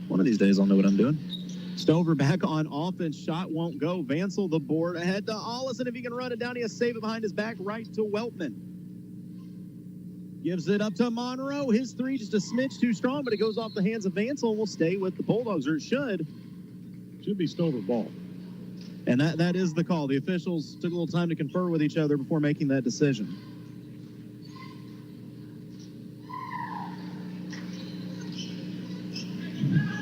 One of these days I'll know what I'm doing. Stover back on offense. Shot won't go. Vansel the board ahead to Allison. If he can run it down, he has to save it behind his back right to Weltman. Gives it up to Monroe. His three just a smidge too strong, but it goes off the hands of Vansel and will stay with the Bulldogs, or it should. Should be Stover ball. And that is the call. The officials took a little time to confer with each other before making that decision.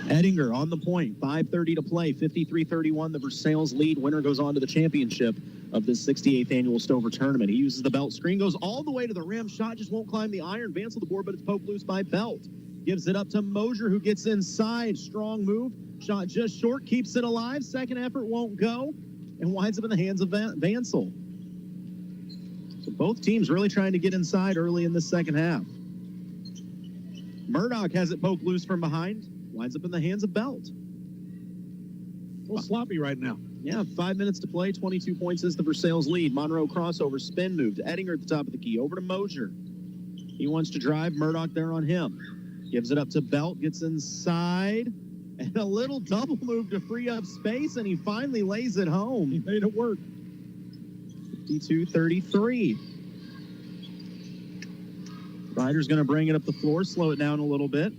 Ettinger on the point. 5:30 to play. 53-31. The Versailles lead. Winner goes on to the championship of this 68th annual Stover tournament. He uses the belt screen, goes all the way to the rim. Shot just won't climb the iron. Vansel the board, but it's poked loose by Belt. Gives it up to Mosier, who gets inside. Strong move. Shot just short. Keeps it alive. Second effort won't go. And winds up in the hands of Vansel. So both teams really trying to get inside early in the second half. Murdoch has it poked loose from behind. Winds up in the hands of Belt. A little sloppy right now. Yeah, 5 minutes to play. 22 points is the Versailles lead. Monroe crossover, spin move to Ettinger at the top of the key. Over to Mosier. He wants to drive. Murdoch there on him. Gives it up to Belt. Gets inside. And a little double move to free up space, and he finally lays it home. He made it work. 52-33. Ryder's going to bring it up the floor, slow it down a little bit.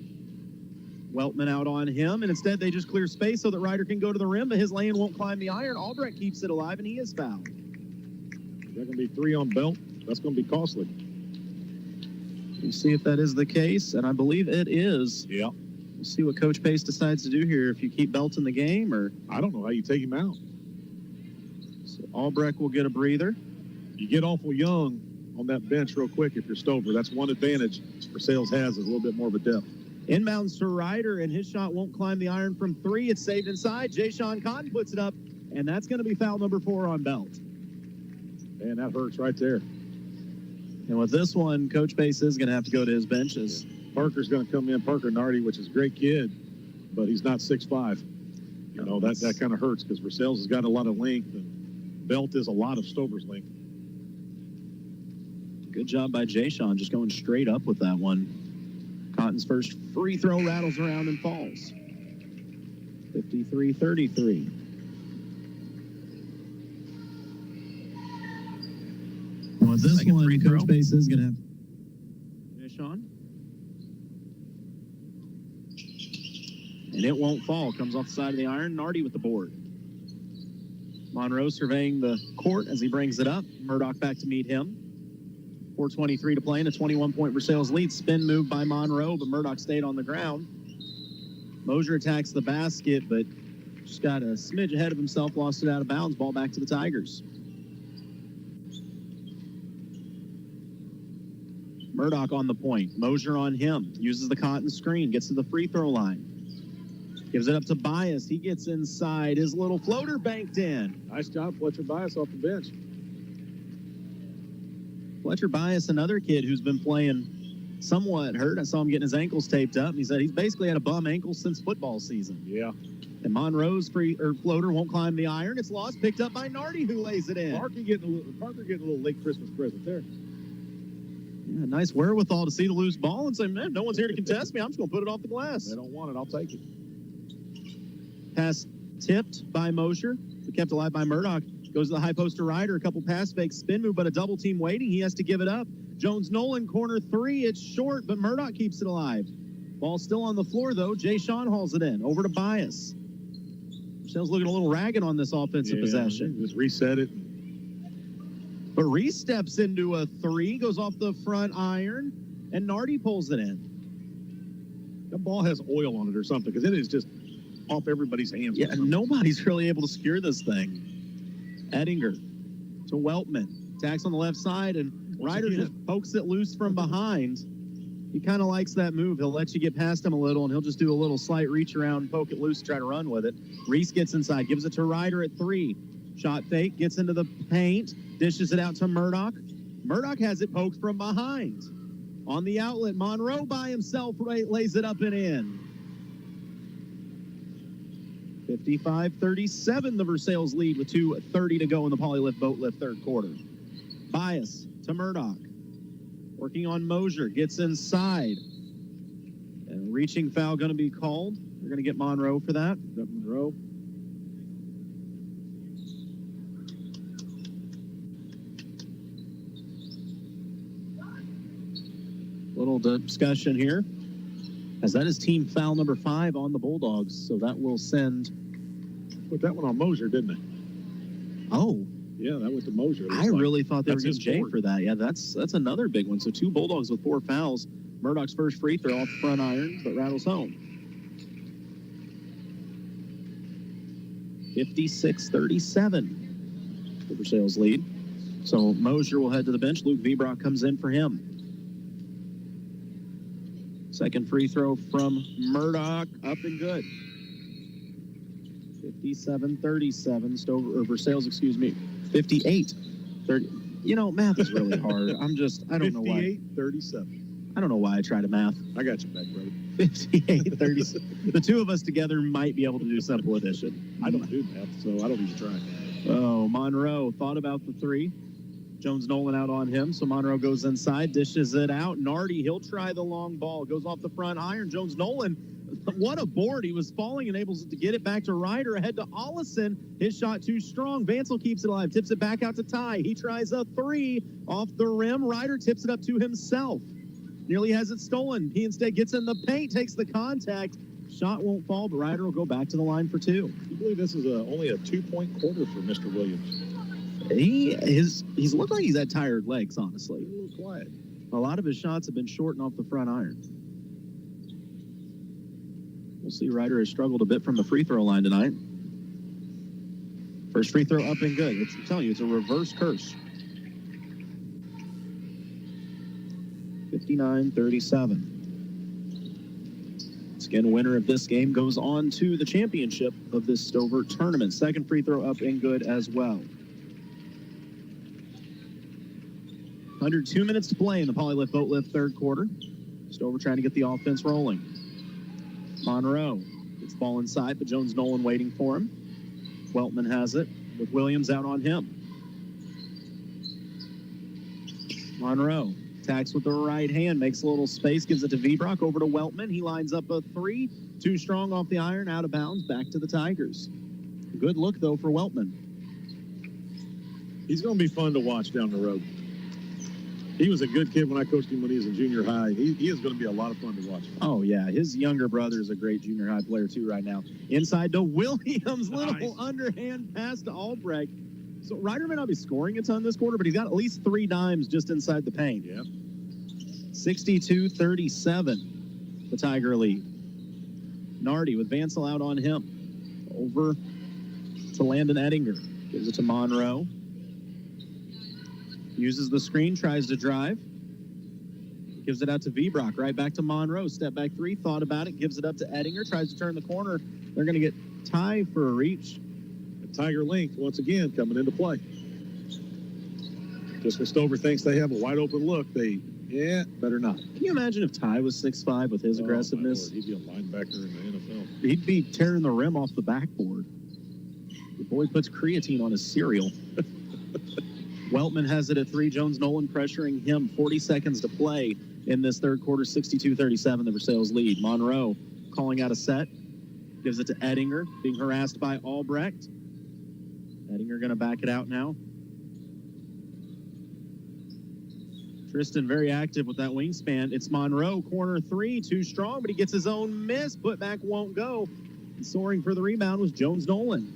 Weltman out on him, and instead they just clear space so that Ryder can go to the rim, but his lane won't climb the iron. Albrecht keeps it alive, and he is fouled. Is that going to be 3 on Belt? That's going to be costly. We'll see if that is the case, and I believe it is. Yeah. We'll see what Coach Pace decides to do here, if you keep Belt in the game, or... I don't know how you take him out. So Albrecht will get a breather. You get awful young on that bench real quick if you're Stover. That's one advantage Versailles has, is a little bit more of a depth. Inbounds to Ryder, and his shot won't climb the iron from 3. It's saved inside. Jay-Sean Cotton puts it up, and that's going to be foul number 4 on Belt. Man, that hurts right there. And with this one, Coach Pace is going to have to go to his benches. Parker's going to come in. Parker Nardi, which is a great kid, but he's not 6'5". You know, that kind of hurts because Versailles has got a lot of length, and Belt is a lot of Stover's length. Good job by Jay-Sean, just going straight up with that one. Cotton's first free throw rattles around and falls. 53-33. Well, this one, Coach Pace is going to have Jay-Sean. And it won't fall. Comes off the side of the iron. Nardi with the board. Monroe surveying the court as he brings it up. Murdoch back to meet him. 4:23 to play in a 21-point Versailles lead. Spin move by Monroe, but Murdoch stayed on the ground. Mosier attacks the basket, but just got a smidge ahead of himself, lost it out of bounds. Ball back to the Tigers. Murdoch on the point. Mosier on him. Uses the Cotton screen. Gets to the free throw line. Gives it up to Bias. He gets inside. His little floater banked in. Nice job, Fletcher Bias off the bench. Fletcher Bias, another kid who's been playing somewhat hurt. I saw him getting his ankles taped up. He said he's basically had a bum ankle since football season. Yeah. And Monroe's floater won't climb the iron. It's lost, picked up by Nardi, who lays it in. Parker getting a little late Christmas present there. Yeah, nice wherewithal to see the loose ball and say, man, no one's here to contest me. I'm just going to put it off the glass. They don't want it. I'll take it. Pass tipped by Mosier, but kept alive by Murdoch. Goes to the high post to Ryder. A couple pass fakes, spin move, but a double team waiting. He has to give it up. Jones-Nolan, corner 3. It's short, but Murdoch keeps it alive. Ball still on the floor, though. Jay-Sean hauls it in. Over to Bias. Michelle's looking a little ragged on this offensive possession. Just reset it. But Reese steps into a 3, goes off the front iron, and Nardi pulls it in. That ball has oil on it or something, because it is just off everybody's hands. Yeah, nobody's really able to secure this thing. Ettinger to Weltman. Attacks on the left side, and Ryder just pokes it loose from behind. He kind of likes that move. He'll let you get past him a little, and he'll just do a little slight reach around and poke it loose, try to run with it. Reese gets inside, gives it to Ryder at 3. Shot fake, gets into the paint, dishes it out to Murdoch. Murdoch has it poked from behind. On the outlet, Monroe by himself lays it up and in. 55-37, the Versailles lead with 2:30 to go in the Polylift Boat Lift third quarter. Bias to Murdoch. Working on Mosier, gets inside. And a reaching foul going to be called. We're going to get Monroe for that. Monroe. Little discussion here, as that is team foul number 5 on the Bulldogs. So that will send. Put that one on Mosier, didn't it? Oh. Yeah, that went to Mosier. I really thought they were That's getting Jay his for that. Yeah, that's another big one. So 2 Bulldogs with 4 fouls. Murdoch's first free throw off the front iron, but rattles home. 56-37. The Versailles lead. So Mosier will head to the bench. Luke Vibrock comes in for him. Second free throw from Murdoch, up and good. 57-37. Stover, or Versailles, excuse me. 58-30. You know, math is really hard. I don't know why. 58-37. I don't know why I try to math. I got you back, brother. 58-37. The 2 of us together might be able to do simple addition. I don't do math, so I don't even try. Oh, Monroe thought about the 3. Jones Nolan out on him, so Monroe goes inside, dishes it out. Nardi, he'll try the long ball. Goes off the front iron. Jones Nolan, what a board. He was falling and able to get it back to Ryder. Ahead to Ollison. His shot too strong. Vansel keeps it alive. Tips it back out to Ty. He tries a 3 off the rim. Ryder tips it up to himself. Nearly has it stolen. He instead gets in the paint, takes the contact. Shot won't fall, but Ryder will go back to the line for 2. You believe this is only a 2-point quarter for Mr. Williams? He's looked like he's had tired legs, honestly. A little quiet. A lot of his shots have been short and off the front iron. We'll see. Ryder has struggled a bit from the free throw line tonight. First free throw up and good. I'm telling you, it's a reverse curse. 59-37. Again, winner of this game goes on to the championship of this Stover tournament. Second free throw up and good as well. Under 2 minutes to play in the Polylift Boat Lift third quarter. Stover trying to get the offense rolling. Monroe gets the ball inside, but Jones Nolan waiting for him. Weltman has it with Williams out on him. Monroe attacks with the right hand, makes a little space, gives it to Vibrock, over to Weltman. He lines up a 3, too strong off the iron, out of bounds, back to the Tigers. Good look, though, for Weltman. He's going to be fun to watch down the road. He was a good kid when I coached him when he was in junior high. He is going to be a lot of fun to watch. Oh, yeah. His younger brother is a great junior high player, too, right now. Inside to Williams. Little Nice. Underhand pass to Albrecht. So Ryder may not be scoring a ton this quarter, but he's got at least 3 dimes just inside the paint. Yeah. 62-37, the Tiger lead. Nardi with Vansel out on him. Over to Landon Ettinger. Gives it to Monroe. Uses the screen, tries to drive. Gives it out to Vibrock, right back to Monroe. Step back 3, thought about it, gives it up to Ettinger, tries to turn the corner. They're going to get Ty for a reach. Tiger length, once again, coming into play. Just when Stover thinks they have a wide open look, better not. Can you imagine if Ty was 6'5" with his aggressiveness? He'd be a linebacker in the NFL. He'd be tearing the rim off the backboard. The boy puts creatine on his cereal. Weltman has it at 3. Jones Nolan pressuring him. 40 seconds to play in this third quarter. 62-37, the Versailles lead. Monroe calling out a set. Gives it to Ettinger, being harassed by Albrecht. Ettinger going to back it out now. Tristan very active with that wingspan. It's Monroe, corner 3, too strong, but he gets his own miss. Put back won't go. And soaring for the rebound was Jones Nolan.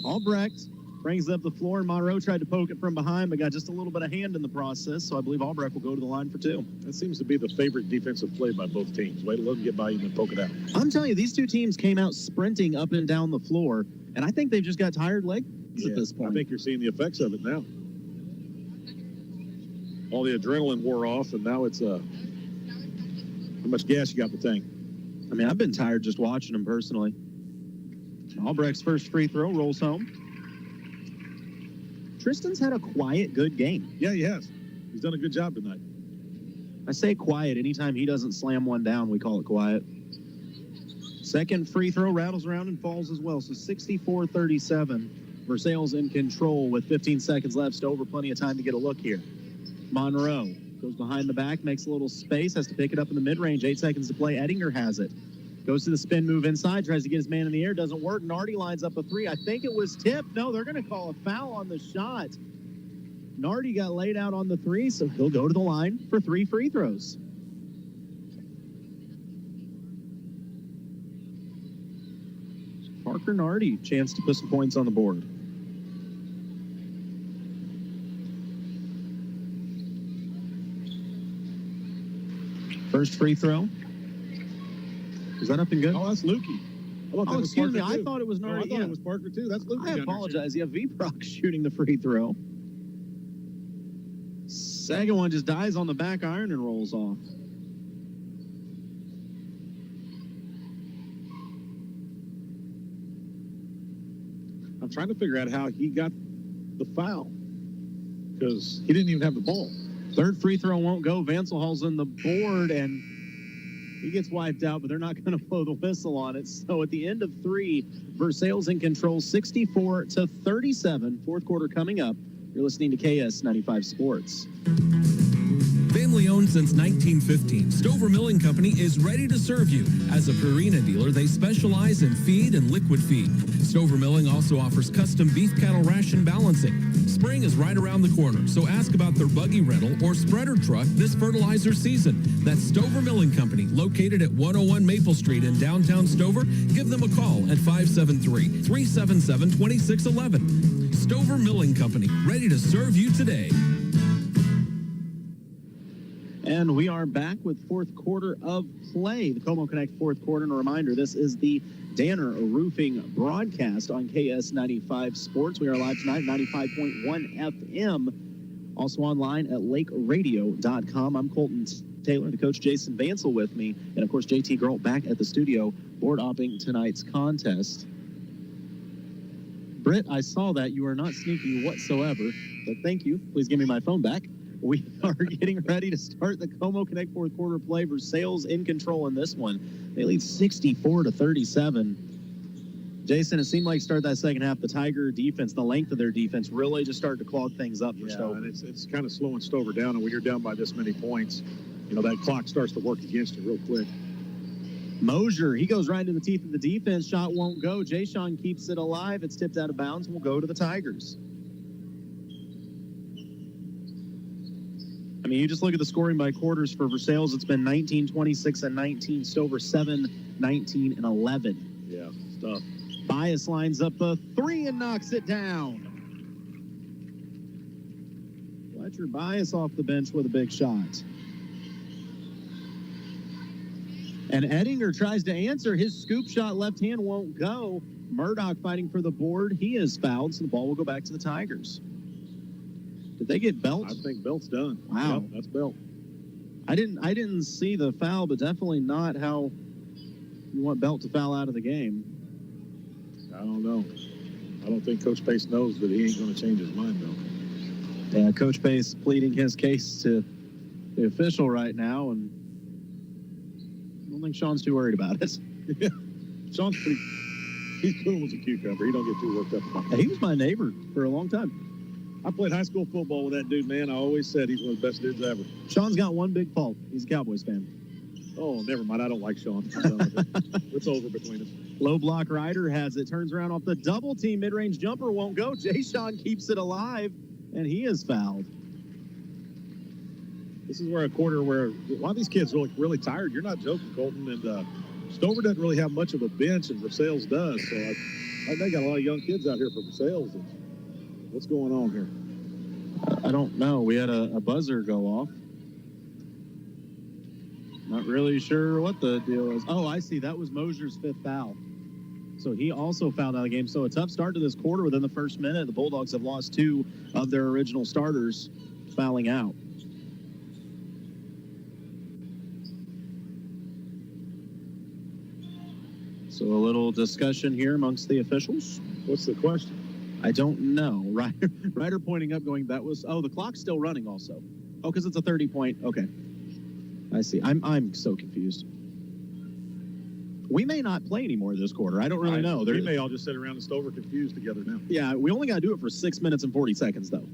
Albrecht brings it up the floor, and Monroe tried to poke it from behind, but got just a little bit of hand in the process, so I believe Albrecht will go to the line for 2. That seems to be the favorite defensive play by both teams. Wait to let them get by you and then poke it out. I'm telling you, these 2 teams came out sprinting up and down the floor, and I think they've just got tired legs at this point. I think you're seeing the effects of it now. All the adrenaline wore off, and now it's how much gas you got in the tank. I mean, I've been tired just watching them personally. Albrecht's first free throw rolls home. Tristan's had a quiet, good game. Yeah, he has. He's done a good job tonight. I say quiet. Anytime he doesn't slam one down, we call it quiet. Second free throw rattles around and falls as well. So 64-37. Versailles in control with 15 seconds left. Stover plenty of time to get a look here. Monroe goes behind the back, makes a little space, has to pick it up in the mid-range. 8 seconds to play. Ettinger has it. Goes to the spin move inside, tries to get his man in the air, doesn't work. Nardi lines up a three. I think it was tipped. No, they're going to call a foul on the shot. Nardi got laid out on the three, so he'll go to the line for 3 free throws. Parker Nardi, chance to put some points on the board. First free throw. Is that up and good? Oh, that's Lukey. Oh, excuse me. I thought it was Nardi. I thought it was Parker, too. That's Lukey. I apologize. Yeah, V-Proc shooting the free throw. Second one just dies on the back iron and rolls off. I'm trying to figure out how he got the foul because he didn't even have the ball. Third free throw won't go. Vanselhall's in the board, and he gets wiped out, but they're not going to blow the whistle on it. So at the end of 3, Versailles in control, 64-37. Fourth quarter coming up. You're listening to KS95 Sports. Family owned since 1915, Stover Milling Company is ready to serve you. As a Purina dealer, they specialize in feed and liquid feed. Stover Milling also offers custom beef cattle ration balancing. Spring is right around the corner, so ask about their buggy rental or spreader truck this fertilizer season. That's Stover Milling Company, located at 101 Maple Street in downtown Stover. Give them a call at 573-377-2611. Stover Milling Company, ready to serve you today. And we are back with fourth quarter of play. The Como Connect fourth quarter. And a reminder, this is the Danner Roofing broadcast on KS95 Sports. We are live tonight, 95.1 FM. Also online at lakeradio.com. I'm Colton Taylor, the coach Jason Vansel with me. And, of course, JT Girl back at the studio board-opping tonight's contest. Britt, I saw that. You are not sneaky whatsoever. But thank you. Please give me my phone back. We are getting ready to start the Como Connect fourth quarter play. Versailles in control in this one. They lead 64-37. Jason, it seemed like start that second half, the Tiger defense, the length of their defense really just started to clog things up for Stover. And it's kind of slowing Stover down. And when you're down by this many points, you know, that clock starts to work against you real quick. Mosier, he goes right into the teeth of the defense. Shot won't go. Jay-Sean keeps it alive. It's tipped out of bounds and will go to the Tigers. I mean, you just look at the scoring by quarters for Versailles. It's been 19, 26, and 19. Stover 7, 19, and 11. Yeah, it's tough. Bias lines up a three and knocks it down. Fletcher Bias off the bench with a big shot. And Ettinger tries to answer. His scoop shot left hand won't go. Murdoch fighting for the board. He is fouled, so the ball will go back to the Tigers. Did they get Belt? I think Belt's done. Wow. Yep, that's Belt. I didn't see the foul, but definitely not how you want Belt to foul out of the game. I don't know. I don't think Coach Pace knows that he ain't going to change his mind, though. Yeah, Coach Pace pleading his case to the official right now, and I don't think Sean's too worried about it. Yeah. Sean's pretty... He's cool as a cucumber. He don't get too worked up about it. He was my neighbor for a long time. I played high school football with that dude, man. I always said he's one of the best dudes ever. Sean's got one big fault. He's a Cowboys fan. Oh, never mind. I don't like Sean. I'm done with it. It's over between us. Low block Ryder has it. Turns around off the double team. Mid-range jumper won't go. Jay-Sean keeps it alive, and he is fouled. This is where a quarter where a lot of these kids look really tired. You're not joking, Colton. And Stover doesn't really have much of a bench, and Versailles does. So they got a lot of young kids out here for Versailles. What's going on here? I don't know. We had a buzzer go off. Not really sure what the deal is. Oh, I see. That was Mosier's fifth foul. So he also fouled out of the game. So a tough start to this quarter within the first minute. The Bulldogs have lost 2 of their original starters fouling out. So a little discussion here amongst the officials. What's the question? I don't know. Ryder pointing up going, that was, the clock's still running also. Oh, because it's a 30-point. Okay. I see. I'm so confused. We may not play anymore this quarter. I don't really know. We may all just sit around and Stover confused together now. Yeah, we only got to do it for 6 minutes and 40 seconds, though.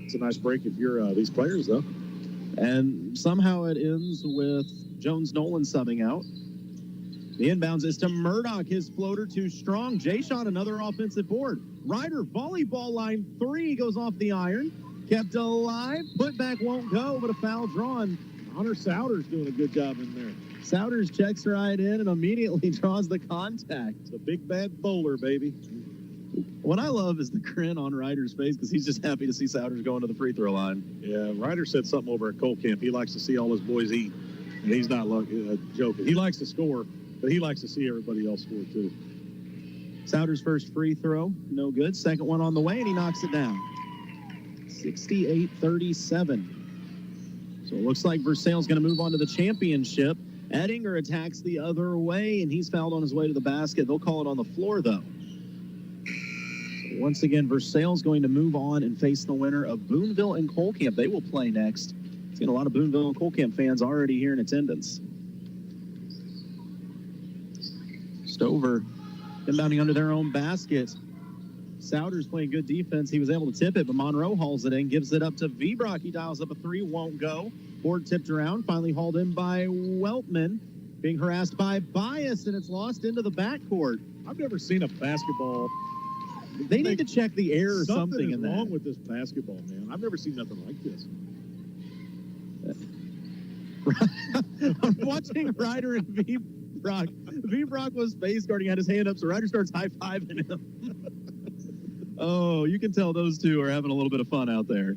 It's a nice break if you're these players, though. And somehow it ends with Jones-Nolan subbing out. The inbounds is to Murdoch. His floater too strong. Jay-Sean, another offensive board. Ryder, volleyball line 3 goes off the iron. Kept alive. Put back won't go, but a foul drawn. Hunter Souders doing a good job in there. Souders checks right in and immediately draws the contact. The big bad bowler, baby. What I love is the grin on Ryder's face because he's just happy to see Souders going to the free throw line. Yeah, Ryder said something over at Cole Camp. He likes to see all his boys eat. And he's not joking. He likes to score, but he likes to see everybody else score too. Souders' first free throw, no good. Second one on the way, and he knocks it down. 68-37. So it looks like Versailles going to move on to the championship. Ettinger attacks the other way, and he's fouled on his way to the basket. They'll call it on the floor, though. So once again, Versailles going to move on and face the winner of Boonville and Colcamp. They will play next. Seen a lot of Boonville and Colcamp fans already here in attendance. Stover inbounding under their own basket. Souders playing good defense. He was able to tip it, but Monroe hauls it in, gives it up to Vbrock. He dials up a 3, won't go. Board tipped around, finally hauled in by Weltman. Being harassed by Bias, and it's lost into the backcourt. I've never seen a basketball. They need to check the air or something in is that. wrong with this basketball, man. I've never seen nothing like this. I'm watching Ryder and Vbrock. Vbrock was face guarding, had his hand up, so Ryder starts high-fiving him. Oh, you can tell those two are having a little bit of fun out there.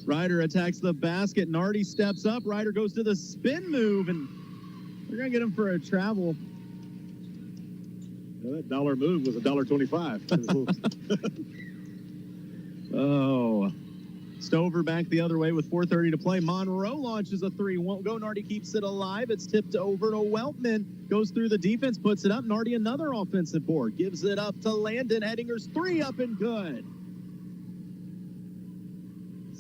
Ryder attacks the basket. Nardi steps up. Ryder goes to the spin move, and they're going to get him for a travel. Yeah, that dollar move was $1.25. Oh. Stover back the other way with 4:30 to play. Monroe launches a 3. Won't go. Nardi keeps it alive. It's tipped over to Weltman. Goes through the defense, puts it up. Nardi another offensive board. Gives it up to Landon. Ettinger's 3 up and good.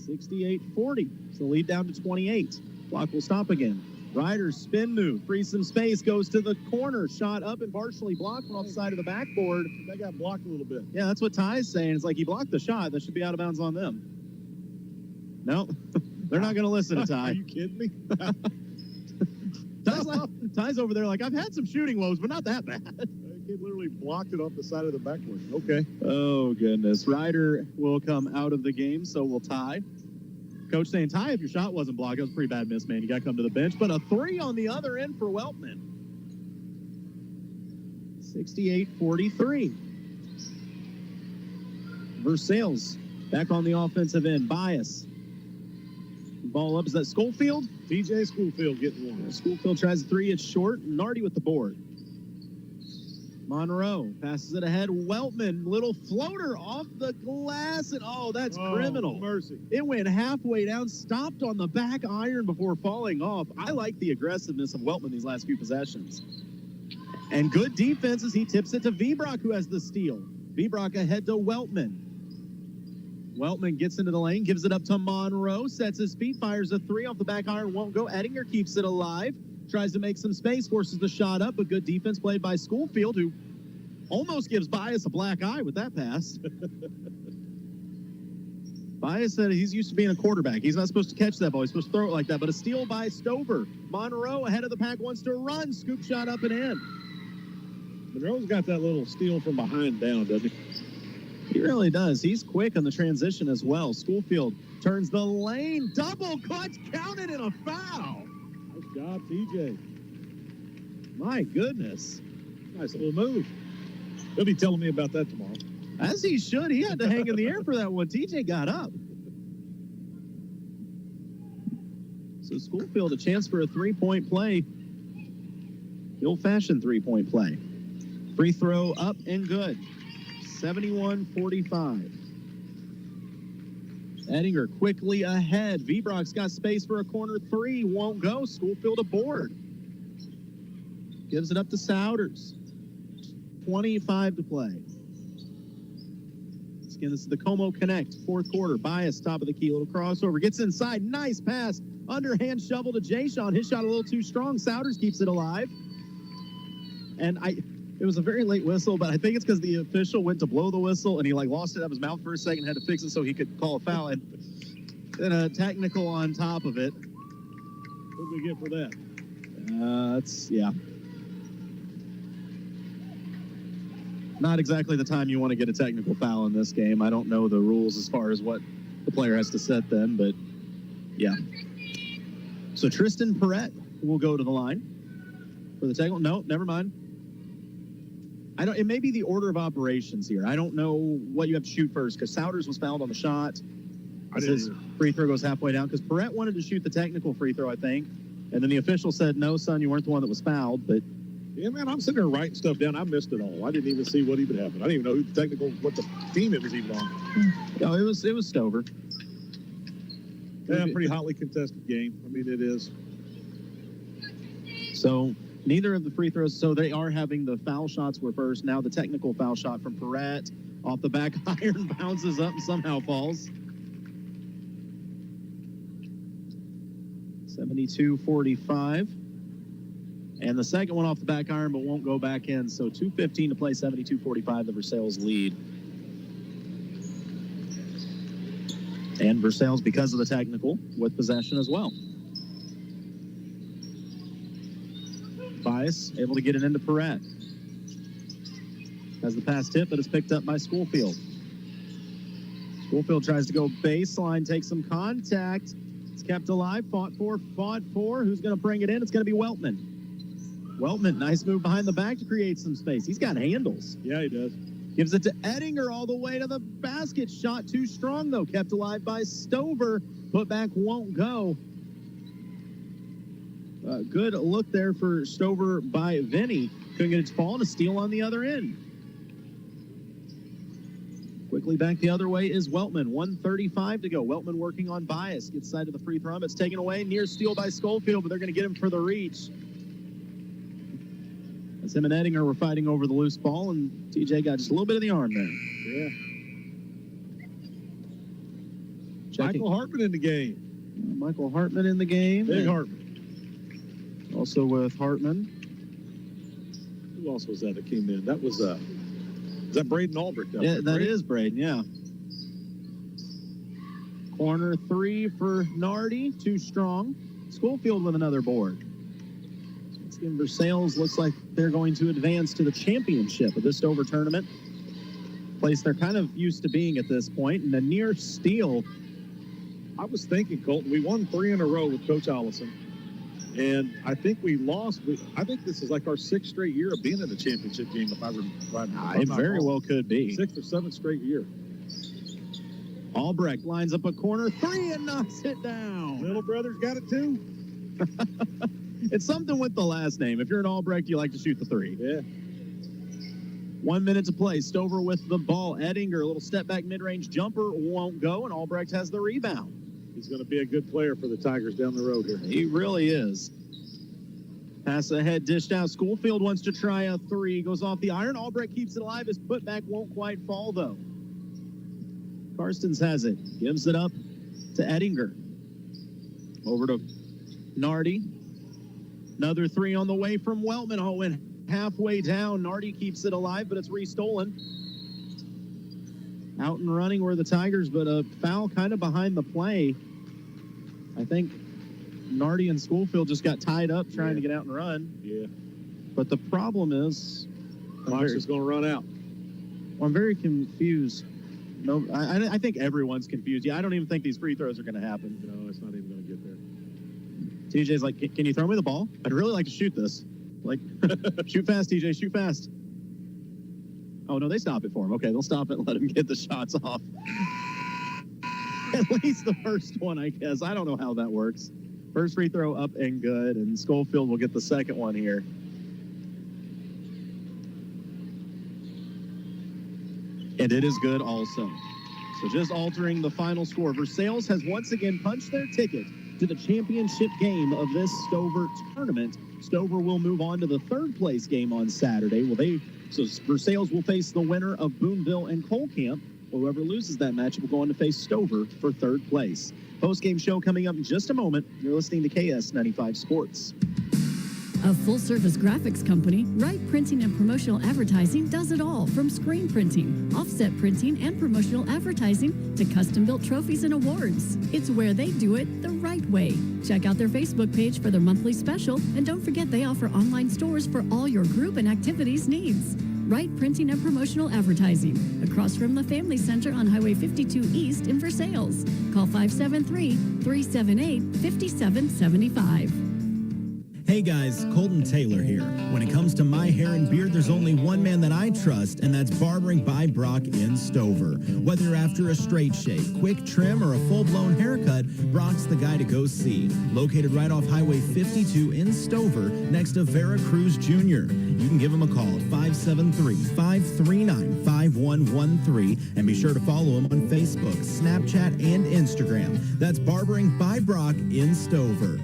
68-40. So the lead down to 28. Clock will stop again. Ryder's spin move. Frees some space. Goes to the corner. Shot up and partially blocked off the side of the backboard. That got blocked a little bit. Yeah, that's what Ty's saying. It's like he blocked the shot. That should be out of bounds on them. No, they're not going to listen to Ty. Are you kidding me? Ty's over there like, I've had some shooting woes, but not that bad. That kid literally blocked it off the side of the backboard. Okay. Oh, goodness. Ryder will come out of the game, so will Ty. Coach saying, Ty, if your shot wasn't blocked, it was a pretty bad miss, man. You got to come to the bench. But a 3 on the other end for Weltman. 68-43. Versailles back on the offensive end. Bias. Ball up. Is that Schofield? TJ Schofield getting one. Schofield tries a 3. It's short. Nardi with the board. Monroe passes it ahead. Weltman, little floater off the glass. And oh, that's criminal. Mercy. It went halfway down, stopped on the back iron before falling off. I like the aggressiveness of Weltman these last few possessions. And good defense as he tips it to Vbrock, who has the steal. Vbrock ahead to Weltman. Weltman gets into the lane, gives it up to Monroe, sets his feet, fires a 3 off the back iron, won't go. Ettinger keeps it alive, tries to make some space, forces the shot up, but good defense played by Schofield, who almost gives Bias a black eye with that pass. Bias said he's used to being a quarterback. He's not supposed to catch that ball. He's supposed to throw it like that, but a steal by Stover. Monroe ahead of the pack, wants to run, scoop shot up and in. Monroe's got that little steal from behind down, doesn't he? He really does. He's quick on the transition as well. Schofield turns the lane. Double clutch counted in a foul. Nice job, TJ. My goodness. Nice little move. He'll be telling me about that tomorrow. As he should. He had to hang in the air for that one. TJ got up. So Schofield, a chance for a 3-point play. The old-fashioned 3-point play. Free throw up and good. 71-45. Ettinger quickly ahead. Vbrock's got space for a corner 3. Won't go. Schofield aboard. Gives it up to Souders. 25 to play. Again, this is the Como Connect. 4th quarter. Bias, top of the key. Little crossover. Gets inside. Nice pass. Underhand shovel to Jay-Sean. His shot a little too strong. Souders keeps it alive. And it was a very late whistle, but I think it's because the official went to blow the whistle and he lost it out of his mouth for a second, had to fix it so he could call a foul, and then a technical on top of it. What did we get for that? That's, yeah. Not exactly the time you want to get a technical foul in this game. I don't know the rules as far as what the player has to set then, but yeah. So Tristan Perrette will go to the line for the technical. No, never mind. It may be the order of operations here. I don't know what you have to shoot first because Souders was fouled on the shot. His free throw goes halfway down because Perrette wanted to shoot the technical free throw, I think. And then the official said, no, son, you weren't the one that was fouled. But yeah, man, I'm sitting there writing stuff down. I missed it all. I didn't even see what even happened. I didn't even know who the technical, what the team it was even on. No, it was Stover. Yeah, pretty hotly contested game. I mean, it is. So neither of the free throws. So they are having the foul shots were first. Now the technical foul shot from Perrette off the back iron bounces up and somehow falls. 72-45. And the second one off the back iron, but won't go back in. So 2:15 to play, 72-45, the Versailles lead. And Versailles, because of the technical, with possession as well. Bias able to get it into Perrette. Has the pass tip, but it's picked up by Schofield. Schofield tries to go baseline, take some contact. It's kept alive, fought for. Who's going to bring it in? It's going to be Weltman. Weltman, nice move behind the back to create some space. He's got handles. Yeah, he does. Gives it to Edinger all the way to the basket. Shot too strong, though. Kept alive by Stover. Put back won't go. Good look there for Stover by Vinny. Couldn't get it to fall, and a steal on the other end. Quickly back the other way is Weltman. 1:35 to go. Weltman working on Bias. Gets side of the free throw. It's taken away. Near steal by Schofield, but they're going to get him for the reach. As him and Edinger were fighting over the loose ball, and TJ got just a little bit of the arm there. Yeah. Checking. Michael Hartman in the game. Michael Hartman in the game. Big Hartman. Also with Hartman. Who else was that came in? That was, is that Braden Albrecht? Yeah, that is Braden, yeah. Corner three for Nardi, too strong. Schofield with another board. Versailles looks like they're going to advance to the championship of this Stover tournament. Place they're kind of used to being at this point. And a near steal. I was thinking, Colton, we won 3 in a row with Coach Allison. And I think we lost. I think this is like our 6th straight year of being in the championship game, if I remember. It very well could be. 6th or 7th straight year. Albrecht lines up a corner three and knocks it down. Little brother's got it too. It's something with the last name. If you're an Albrecht, you like to shoot the three. Yeah. 1 minute to play. Stover with the ball. Edinger, a little step back mid-range jumper won't go, and Albrecht has the rebound. He's going to be a good player for the Tigers down the road here. He really is. Pass ahead, dished out. Schofield wants to try a three. Goes off the iron. Albrecht keeps it alive. His putback won't quite fall, though. Karstens has it. Gives it up to Edinger. Over to Nardi. Another three on the way from Weltman. Oh, and halfway down. Nardi keeps it alive, but it's restolen. Out and running were the Tigers, but a foul kind of behind the play. I think Nardi and Schofield just got tied up trying to get out and run. Yeah. But the problem is... Fox is going to run out. I'm very confused. No, I think everyone's confused. Yeah, I don't even think these free throws are going to happen. No, it's not even going to get there. TJ's like, can you throw me the ball? I'd really like to shoot this. Like, shoot fast, TJ, shoot fast. Oh, no, they stop it for him. Okay, they'll stop it and let him get the shots off. At least the first one, I guess. I don't know how that works. First free throw up and good, and Schofield will get the second one here. And it is good also. So just altering the final score. Versailles has once again punched their ticket to the championship game of this Stover tournament. Stover will move on to the third place game on Saturday. So Versailles will face the winner of Boonville and Colcamp. Whoever loses that match will go on to face Stover for third place. Post-game show coming up in just a moment. You're listening to KS95 Sports. A full-service graphics company, Wright Printing and Promotional Advertising does it all, from screen printing, offset printing, and promotional advertising to custom-built trophies and awards. It's where they do it the right way. Check out their Facebook page for their monthly special, and don't forget they offer online stores for all your group and activities needs. Wright Printing and Promotional Advertising, across from the Family Center on Highway 52 East in Versailles. Call 573-378-5775. Hey guys, Colton Taylor here. When it comes to my hair and beard, there's only one man that I trust, and that's Barbering by Brock in Stover. Whether you're after a straight shave, quick trim, or a full-blown haircut, Brock's the guy to go see. Located right off Highway 52 in Stover, next to Vera Cruz Jr. You can give him a call at 573-539-5113, and be sure to follow him on Facebook, Snapchat, and Instagram. That's Barbering by Brock in Stover.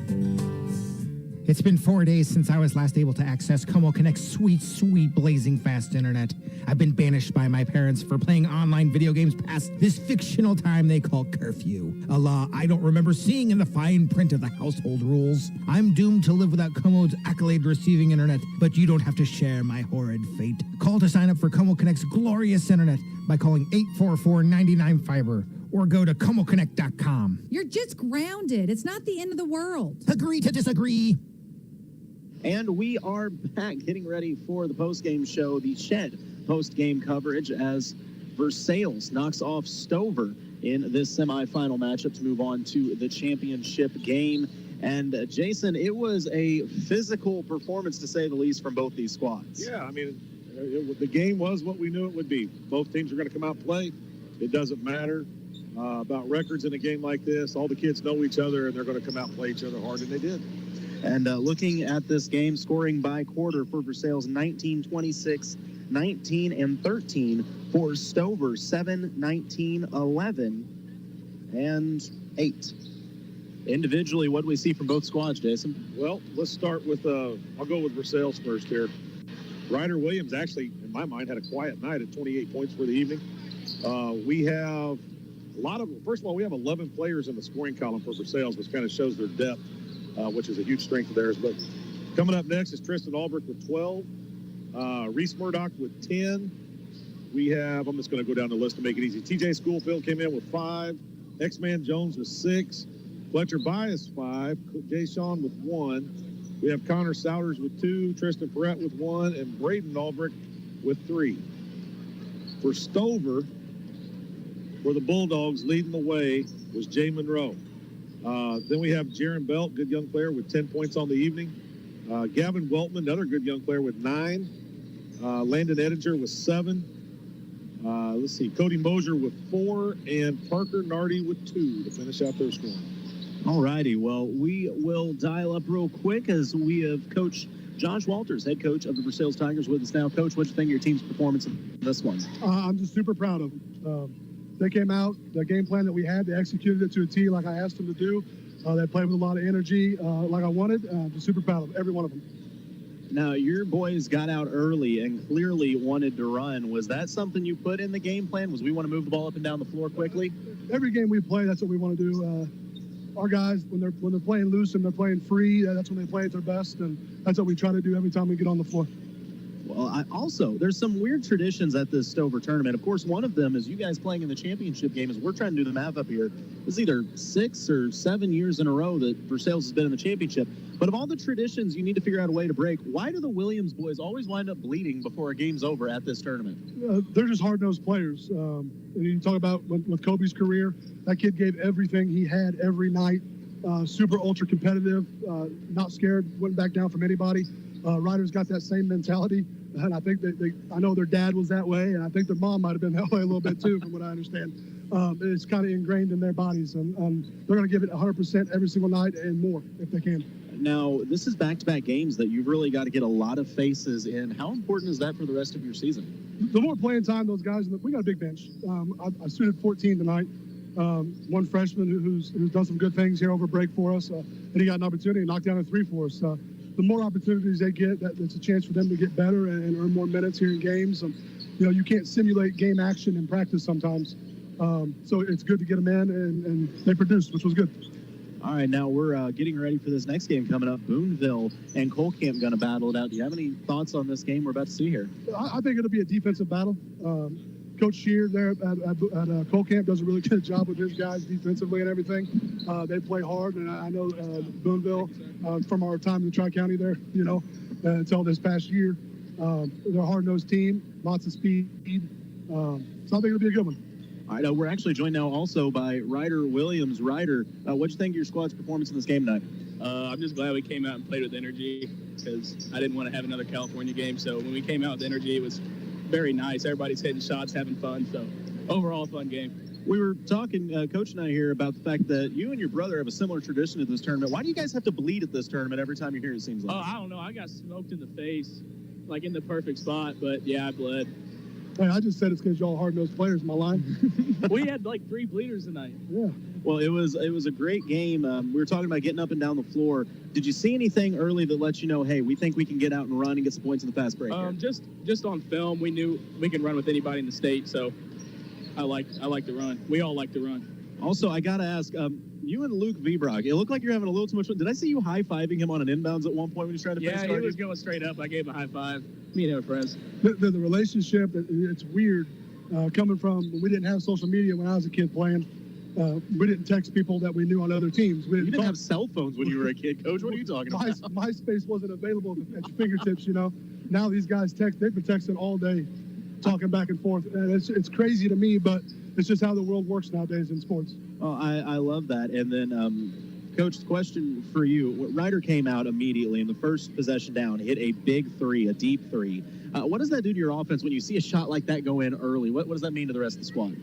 It's been 4 days since I was last able to access Como Connect's sweet, sweet, blazing fast internet. I've been banished by my parents for playing online video games past this fictional time they call curfew, a law I don't remember seeing in the fine print of the household rules. I'm doomed to live without Como's accolade-receiving internet, but you don't have to share my horrid fate. Call to sign up for Como Connect's glorious internet by calling 844-99-FIBER. Or go to ComoConnect.com. You're just grounded. It's not the end of the world. Agree to disagree. And we are back getting ready for the post-game show, the Shed post-game coverage as Versailles knocks off Stover in this semifinal matchup to move on to the championship game. And Jason, it was a physical performance to say the least from both these squads. Yeah, I mean, the game was what we knew it would be. Both teams are going to come out and play. It doesn't matter about records in a game like this. All the kids know each other, and they're going to come out and play each other hard, and they did. And looking at this game, scoring by quarter for Versailles, 19-26, 19-13 for Stover, 7-19, 11, and 8. Individually, what do we see from both squads, Jason? Well, let's start with, I'll go with Versailles first here. Ryder Williams actually, in my mind, had a quiet night at 28 points for the evening. We have first of all, we have 11 players in the scoring column for Versailles, which kind of shows their depth, which is a huge strength of theirs. But coming up next is Tristan Albrecht with 12, Reese Murdoch with 10. We have, I'm just going to go down the list to make it easy. TJ Schoolfield came in with 5, X-Man Jones with 6, Fletcher Bias 5, Jay Sean with 1. We have Connor Souders with 2, Tristan Perrette with 1, and Braden Albrecht with 3. For Stover, for the Bulldogs, leading the way was Jay Monroe. Then we have Jaron Belt, good young player with 10 points on the evening. Gavin Weltman, another good young player with 9. Landon Edinger with 7. Let's see, Cody Mosier with 4, and Parker Nardi with 2 to finish out their scoring. All righty. Well, we will dial up real quick as we have Coach Josh Walters, head coach of the Versailles Tigers, with us now. Coach, what do you think of your team's performance in this one? I'm just super proud of them. They came out, the game plan that we had, they executed it to a T like I asked them to do. They played with a lot of energy like I wanted. Just super proud of every one of them. Now, your boys got out early and clearly wanted to run. Was that something you put in the game plan? Was we want to move the ball up and down the floor quickly? Every game we play, that's what we want to do. Our guys, when they're playing loose and they're playing free, that's when they play at their best, and that's what we try to do every time we get on the floor. Well, there's some weird traditions at this Stover tournament. Of course, one of them is you guys playing in the championship game. As we're trying to do the math up here, it's either 6 or 7 years in a row that Versailles has been in the championship. But of all the traditions you need to figure out a way to break, why do the Williams boys always wind up bleeding before a game's over at this tournament? They're just hard-nosed players. And you talk about with Kobe's career, that kid gave everything he had every night. Super ultra competitive, not scared, wouldn't back down from anybody. Ryder's got that same mentality, and I think I know their dad was that way, and I think their mom might have been that way a little bit too, from what I understand. It's kind of ingrained in their bodies, and they're going to give it 100% every single night and more if they can. Now, this is back-to-back games that you've really got to get a lot of faces in. How important is that for the rest of your season? The more playing time those guys, we got a big bench. I suited 14 tonight. One freshman who's done some good things here over break for us, and he got an opportunity to knock down a 3 for us. The more opportunities they get, that's a chance for them to get better and earn more minutes here in games. You can't simulate game action in practice sometimes. So it's good to get them in, and they produced, which was good. All right, now we're getting ready for this next game coming up. Boonville and Cole Camp going to battle it out. Do you have any thoughts on this game we're about to see here? I think it'll be a defensive battle. Coach Shear there at Cole Camp does a really good job with his guys defensively and everything. They play hard, and I know Boonville, from our time in Tri-County there, until this past year, they're a hard-nosed team, lots of speed. So I think it'll be a good one. All right, we're actually joined now also by Ryder Williams. Ryder, what'd you think of your squad's performance in this game tonight? I'm just glad we came out and played with energy because I didn't want to have another California game. So when we came out with energy, it was very nice. Everybody's hitting shots, having fun. So overall, fun game. We were talking, Coach and I here, about the fact that you and your brother have a similar tradition at this tournament. Why do you guys have to bleed at this tournament every time you're here, it seems like? Oh, I don't know. I got smoked in the face, like in the perfect spot. But, yeah, I bled. Hey, I just said it's because y'all hard-nosed players, my line. We had like 3 bleeders tonight. Yeah. Well, it was a great game. We were talking about getting up and down the floor. Did you see anything early that lets you know, hey, we think we can get out and run and get some points in the fast break? Just on film, we knew we can run with anybody in the state. So I like to run. We all like to run. Also, I got to ask, you and Luke Vibrock, it looked like you're having a little too much fun. Did I see you high-fiving him on an inbounds at one point when he was trying to finish? Yeah, he was going straight up. I gave him a high five. Me and him are friends. The relationship, it's weird coming from when we didn't have social media when I was a kid playing. We didn't text people that we knew on other teams. We didn't have cell phones when you were a kid, Coach. What are you talking about? MySpace wasn't available at your fingertips, Now these guys text. They've been texting all day, talking back and forth. And it's crazy to me, but it's just how the world works nowadays in sports. Oh, I love that. And then, Coach, the question for you. Ryder came out immediately in the first possession down, hit a big 3, a deep 3. What does that do to your offense when you see a shot like that go in early? What does that mean to the rest of the squad?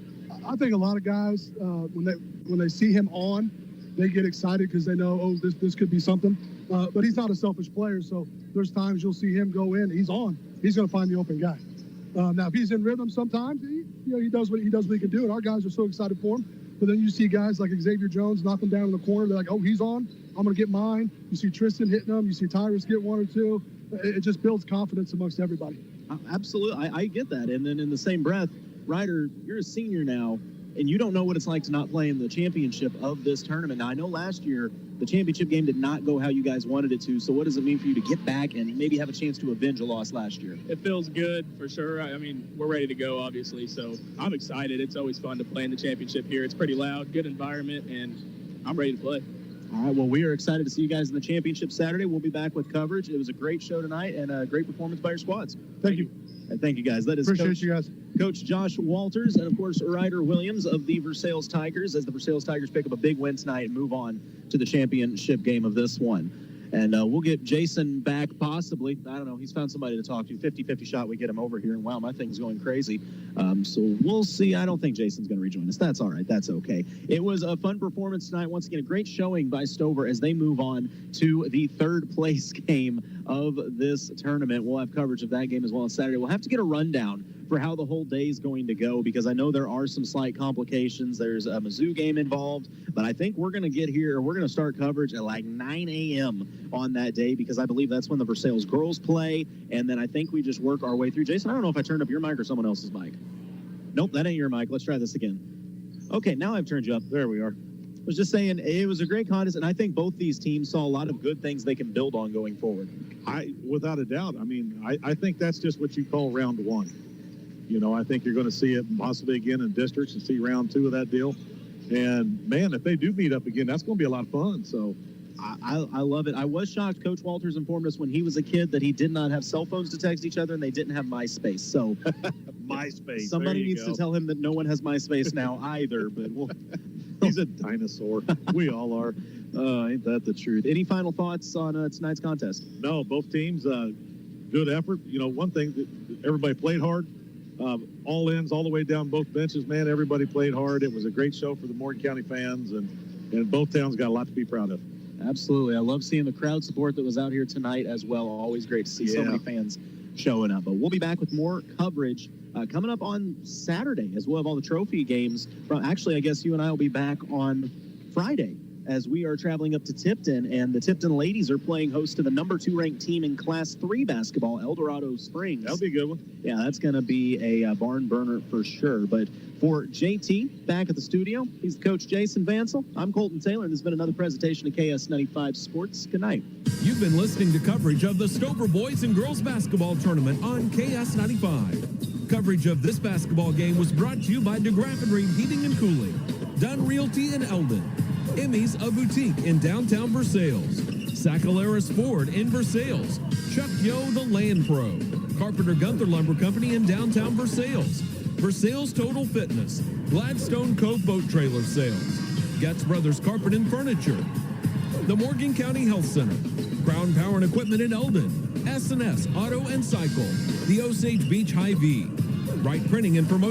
I think a lot of guys, when they see him on, they get excited because they know, oh, this could be something. But he's not a selfish player, so there's times you'll see him go in. He's on. He's going to find the open guy. Now, if he's in rhythm, sometimes he does what he can do, and our guys are so excited for him. But then you see guys like Xavier Jones knock him down in the corner. They're like, oh, he's on. I'm going to get mine. You see Tristan hitting him. You see Tyrus get 1 or 2. It just builds confidence amongst everybody. Absolutely. I get that. And then in the same breath, Ryder, you're a senior now, and you don't know what it's like to not play in the championship of this tournament. Now, I know last year the championship game did not go how you guys wanted it to, so what does it mean for you to get back and maybe have a chance to avenge a loss last year? It feels good, for sure. I mean, we're ready to go, obviously, so I'm excited. It's always fun to play in the championship here. It's pretty loud, good environment, and I'm ready to play. All right, well, we are excited to see you guys in the championship Saturday. We'll be back with coverage. It was a great show tonight and a great performance by your squads. Thank you. And thank you, guys. That is Appreciate you guys. Coach Josh Walters and, of course, Ryder Williams of the Versailles Tigers, as the Versailles Tigers pick up a big win tonight and move on to the championship game of this one. And we'll get Jason back possibly. I don't know. He's found somebody to talk to. 50-50 shot we get him over here. And, wow, my thing's going crazy. So we'll see. I don't think Jason's going to rejoin us. That's all right. That's okay. It was a fun performance tonight. Once again, a great showing by Stover as they move on to the third place game of this tournament. We'll have coverage of that game as well on Saturday. We'll have to get a rundown for how the whole day is going to go because I know there are some slight complications. There's a Mizzou game involved, but I think we're going to get here. We're going to start coverage at like 9 a.m. on that day because I believe that's when the Versailles girls play, and then I think we just work our way through. Jason, I don't know if I turned up your mic or someone else's mic. Nope, that ain't your mic. Let's try this again. Okay, now I've turned you up. There we are. I was just saying it was a great contest, and I think both these teams saw a lot of good things they can build on going forward. Without a doubt. I mean, I think that's just what you call round one. You know, I think you're going to see it possibly again in districts and see round 2 of that deal. And, man, if they do meet up again, that's going to be a lot of fun. So I love it. I was shocked. Coach Walters informed us when he was a kid that he did not have cell phones to text each other and they didn't have MySpace. So MySpace. Somebody needs to tell him that no one has MySpace now either. But he's a dinosaur. We all are. Ain't that the truth? Any final thoughts on tonight's contest? No, both teams, good effort. You know, one thing, that everybody played hard. All ends, all the way down both benches, man, everybody played hard. It was a great show for the Morgan County fans, and both towns got a lot to be proud of. Absolutely. I love seeing the crowd support that was out here tonight as well. Always great to see so many fans showing up. But we'll be back with more coverage coming up on Saturday as we'll have all the trophy games. Actually, I guess you and I will be back on Friday as we are traveling up to Tipton, and the Tipton ladies are playing host to the number 2 ranked team in Class 3 basketball, El Dorado Springs. That'll be a good one. Yeah, that's going to be a barn burner for sure. But for JT, back at the studio, he's the coach Jason Vansel. I'm Colton Taylor, and this has been another presentation of KS95 Sports. Good night. You've been listening to coverage of the Stover Boys and Girls Basketball Tournament on KS95. Coverage of this basketball game was brought to you by DeGraff and Reed Heating and Cooling, Dunn Realty in Eldon, Emmy's a Boutique in downtown Versailles, Sacaleras Ford in Versailles, Chuck Yo the Land Pro, Carpenter Gunther Lumber Company in downtown Versailles, Versailles Total Fitness, Gladstone Cove Boat Trailer Sales, Getz Brothers Carpet and Furniture, the Morgan County Health Center, Crown Power and Equipment in Eldon, S&S Auto and Cycle, the Osage Beach Hy-Vee, Wright Printing and Promotion.